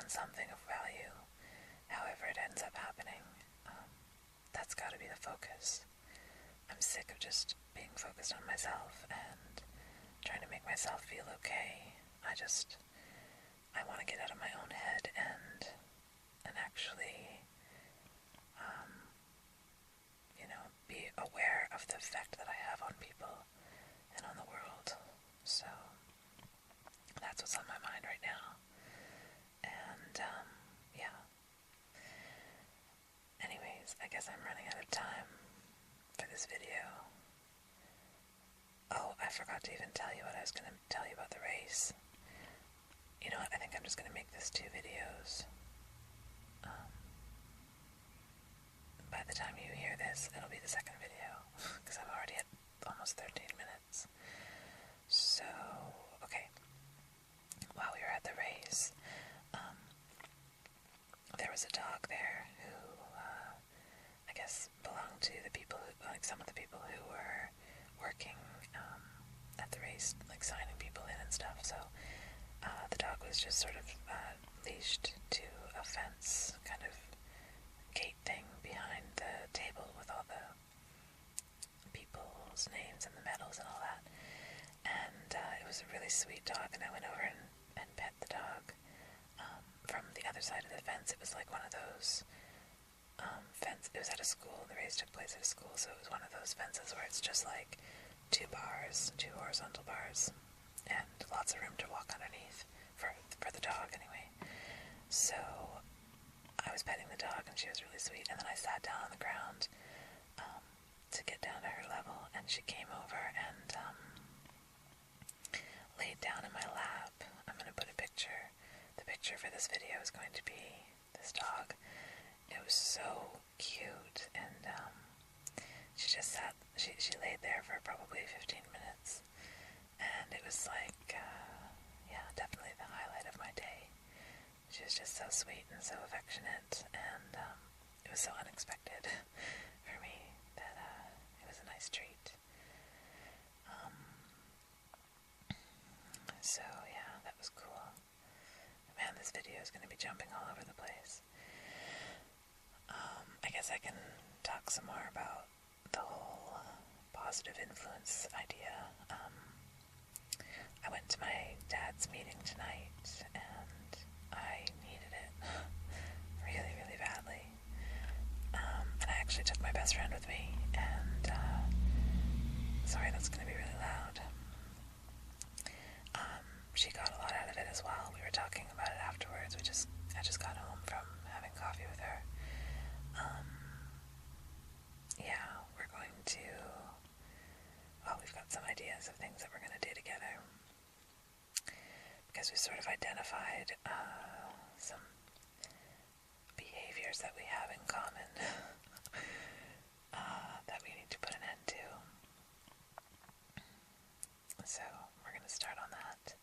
on something of value, however it ends up happening. That's got to be the focus. I'm sick of just being focused on myself and trying to make myself feel okay. I want to get out of my own head and actually, be aware of the effect that I have on people and on the world. So that's what's on my mind right now. And, yeah. Anyways, I guess I'm running out of time for this video. Oh, I forgot to even tell you what I was going to tell you about the race. You know what, I think I'm just going to make this 2 videos. By the time you hear this, it'll be the 2nd video, because I'm already at almost 13 minutes. So, okay. While we were at the race, there was a dog there who, I guess, belonged to the people who, like some of the people who were working at the race, like signing people in and stuff. So the dog was just sort of leashed to a fence, kind of gate thing behind the table with all the people's names and the medals and all that. And it was a really sweet dog, and I went over and pet the dog. From the other side of the fence, it was like one of those it was at a school. The race took place at a school, so it was one of those fences where it's just like 2 bars, 2 horizontal bars, and lots of room to walk underneath for the dog anyway. So I was petting the dog, and she was really sweet, and then I sat down on the ground to get down to her level, and she came over and laid down in my lap. I'm going to put a picture. The picture for this video is going to be this dog. It was so cute, and she just sat, she laid there for probably 15 minutes, and it was like, definitely the highlight of my day. She was just so sweet and so affectionate, and it was so unexpected for me that it was a nice treat. So yeah, that was cool. Man, this video is going to be jumping all over the place. I guess I can talk some more about the whole positive influence idea. I went to my dad's meeting tonight, and I needed it really, really badly. And I actually took my best friend with me, and sorry, that's going to be really loud. She got a lot out of it as well. We were talking about it afterwards. I just got home from having coffee with her. We're going to, we've got some ideas of things that we're going to do together, because we sort of identified some behaviors that we have in common that we need to put an end to. So we're going to start on that.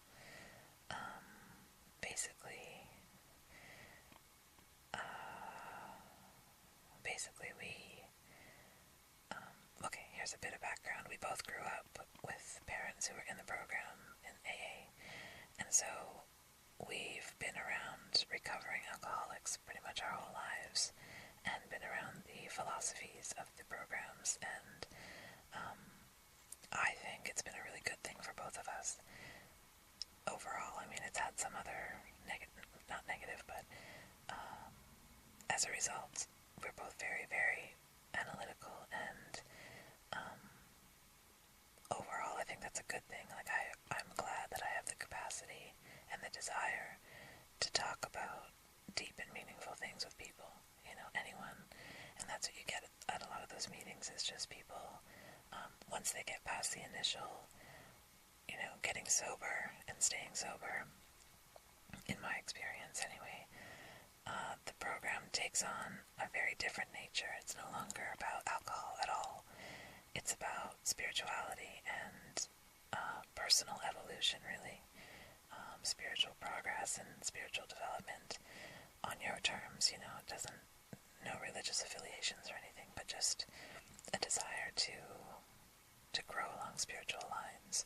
Basically we, okay, here's a bit of background. We both grew up with parents who were in the program in AA, and so we've been around recovering alcoholics pretty much our whole lives, and been around the philosophies of the programs, and I think it's been a really good thing for both of us. Overall, I mean, it's had some other not negative, but as a result, we're both very, very analytical, and overall, I think that's a good thing. Like, I'm glad that I have the capacity and the desire to talk about deep and meaningful things with people, anyone, and that's what you get at a lot of those meetings, is just people, once they get past the initial, getting sober and staying sober, in my experience anyway, the program takes on a very different nature. It's no longer about alcohol at all. It's about spirituality and personal evolution, really. Spiritual progress and spiritual development on your terms, it doesn't, no religious affiliations or anything, but just a desire to grow along spiritual lines.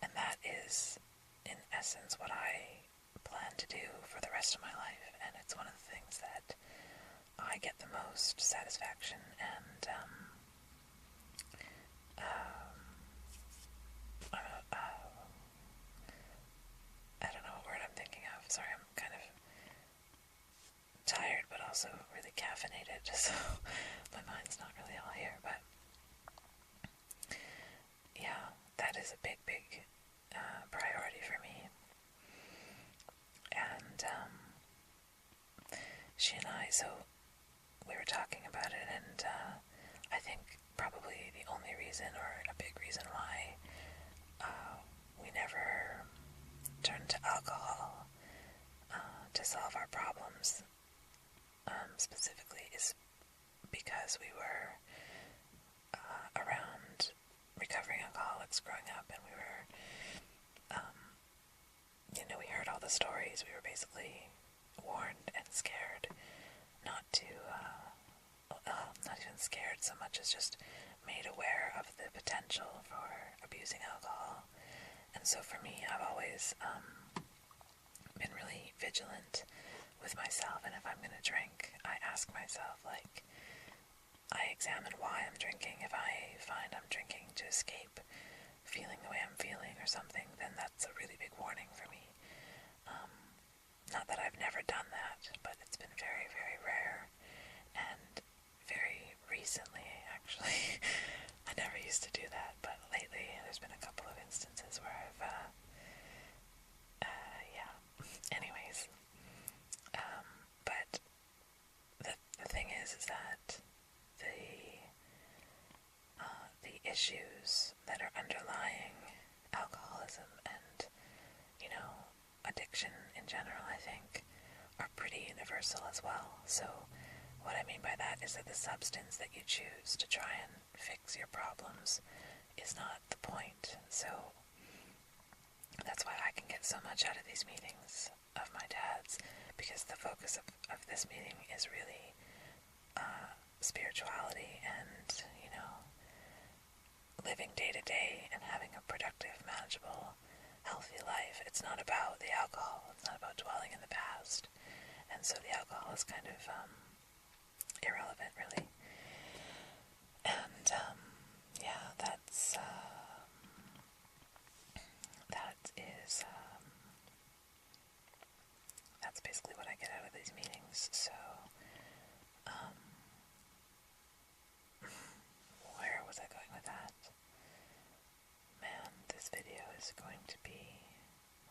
And that is, in essence, what I plan to do for the rest of my life, and it's one of the things that I get the most satisfaction and I don't know what word I'm thinking of. Sorry, I'm kind of tired, but also really caffeinated, so my mind's not really all here. But yeah, that is a big priority for me. And she and I, so we were talking about it, and I think probably the only reason, or a big reason why we never turned to alcohol to solve our problems specifically is because we were around recovering alcoholics growing up, and we were, we heard all the stories. We were basically warned and scared not to, not even scared so much as just made aware of the potential for abusing alcohol. And so for me, I've always been really vigilant with myself, and if I'm going to drink, I ask myself, I examine why I'm drinking. If I find I'm drinking to escape feeling the way I'm feeling or something, then that's a really big warning for me. Not that I've never done that, but it's been very, very rare, and very recently, actually. I never used to do that, but lately there's been a couple of instances where I've, anyways. But the thing is that the issues that are underlying alcoholism and, addiction in general, I think, are pretty universal as well. So what I mean by that is that the substance that you choose to try and fix your problems is not the point. So that's why I can get so much out of these meetings of my dad's, because the focus of this meeting is really spirituality and, living day to day and having a productive, manageable, healthy life. It's not about the alcohol. It's not about dwelling in the past. And so the alcohol is kind of irrelevant, really. And that's basically what I get out of these meetings. So where was I going with that? Man, this video is going to be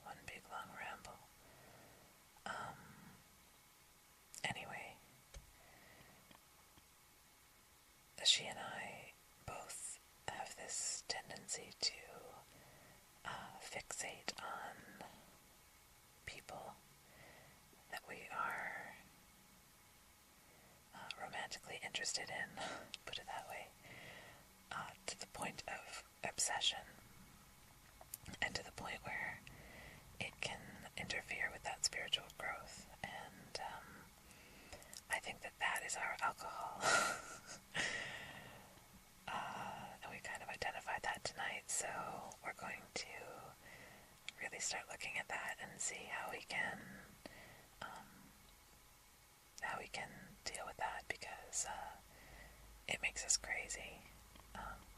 one big long ramble. Anyway, she and I both have this tendency to fixate on people that we are romantically interested in, put it that way, to the point of obsession, and to the point where it can interfere with that spiritual growth. And I think that is our alcohol. And we kind of identified that tonight, so we're going to really start looking at that and see how we can deal with that, because it makes us crazy.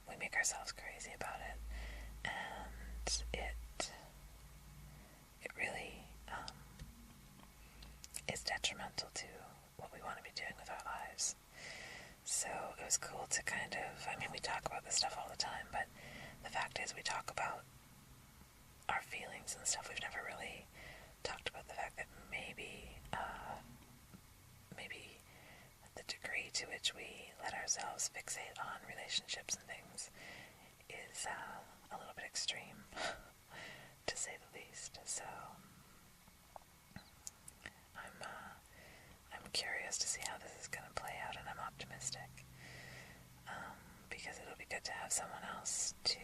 We make ourselves crazy about it, and it really is detrimental to what we want to be doing with our lives. So it was cool to we talk about this stuff all the time, but the fact is we talk about our feelings and stuff. We've never really talked about the fact that maybe the degree to which we let ourselves fixate on relationships and things is a little bit extreme, to say the least. So I'm curious to see how this is going to play out, and I'm optimistic, because it'll be good to have someone else to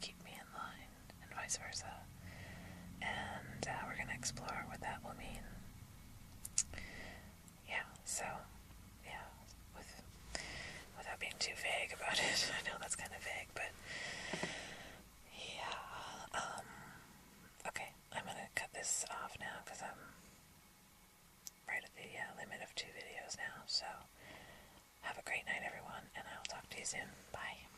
keep me in line, and vice versa. And we're going to explore what that will mean. Without being too vague about it. I know that's kind of vague, but yeah. Okay, I'm going to cut this off now you soon. Bye.